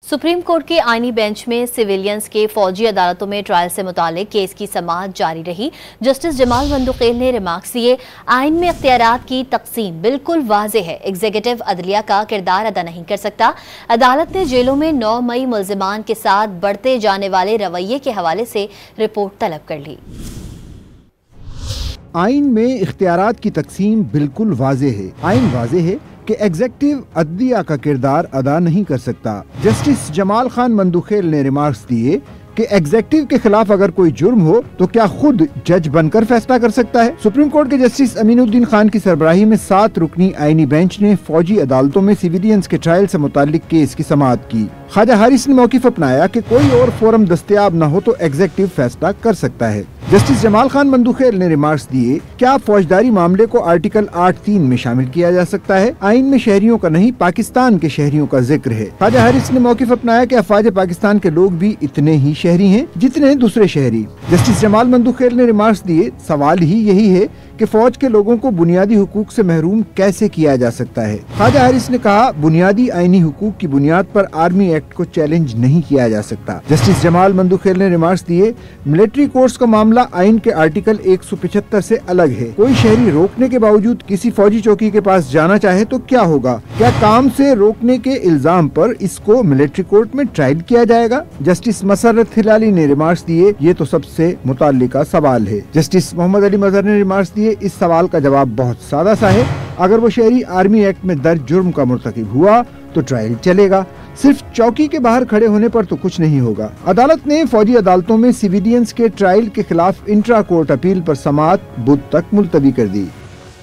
Supreme court के आईनी bench में सिविलियंस के फौजी अदालतों में ट्रायल से मुतालिक केस की समाअत जारी रही। जस्टिस जमाल मंदुखेल ने रिमार्क्स दिए, आइन में इख्तियारात की तकसीम बिल्कुल वाज़ेह है, एग्जीक्यूटिव अदलिया का किरदार अदा नहीं कर सकता। अदालत ने जेलों में 9 मई मुल्जिमान के साथ बढ़ते जाने वाले रवैये के हवाले से रिपोर्ट तलब कर ली। आइन में इख्तियारात की तकसीम बिल्कुल वाज़ेह है। आइन वाज़ेह है कि एग्जीक्यूटिव अदलिया का किरदार अदा नहीं कर सकता। जस्टिस जमाल खान मंदुखेल ने रिमार्क्स दिए कि एग्जीक्यूटिव के खिलाफ अगर कोई जुर्म हो तो क्या खुद जज बनकर फैसला कर सकता है। सुप्रीम कोर्ट के जस्टिस अमीनुद्दीन खान की सरबराही में 7 रुकनी आईनी बेंच ने फौजी अदालतों में सिविलियंस के ट्रायल से मुतालिक केस की समाअत की। ख्वाजा हारिस ने मौक़िफ़ अपनाया कि कोई और फोरम दस्तयाब न हो तो एग्जीक्यूटिव फैसला कर सकता है। जस्टिस जमाल खान मंदुखेल ने रिमार्क्स दिए, क्या फौजदारी मामले को आर्टिकल 8(3) में शामिल किया जा सकता है? आइन में शहरियों का नहीं, पाकिस्तान के शहरियों का जिक्र है। ख्वाजा हारिस ने मौक़िफ़ अपनाया कि अफवाज पाकिस्तान के लोग भी इतने ही शहरी हैं जितने दूसरे शहरी। जस्टिस जमाल मंदुखेल ने रिमार्क्स दिए, सवाल ही यही है कि फौज के लोगों को बुनियादी हुकूक से महरूम कैसे किया जा सकता है। ख्वाजा हारिस ने कहा, बुनियादी आईनी हुकूक की बुनियाद पर आर्मी एक्ट को चैलेंज नहीं किया जा सकता। जस्टिस जमाल मंदुखेल ने रिमार्क्स दिए, मिलिट्री कोर्स का मामला आइन के आर्टिकल 175 से अलग है। कोई शहरी रोकने के बावजूद किसी फौजी चौकी के पास जाना चाहे तो क्या होगा? क्या काम से रोकने के इल्जाम पर इसको मिलिट्री कोर्ट में ट्रायल किया जाएगा? जस्टिस मसर्रत हिलाली ने रिमार्क्स दिए, ये तो सबसे मुताल्लिका सवाल है। जस्टिस मोहम्मद अली मजहर ने रिमार्क्स दिए, इस सवाल का जवाब बहुत सादा सा है। अगर वो शहरी आर्मी एक्ट में दर्ज जुर्म का मुर्तकिब हुआ तो ट्रायल चलेगा, सिर्फ चौकी के बाहर खड़े होने पर तो कुछ नहीं होगा। अदालत ने फौजी अदालतों में सिविलियंस के ट्रायल के खिलाफ इंट्रा कोर्ट अपील पर समाअत बुध तक मुलतवी कर दी।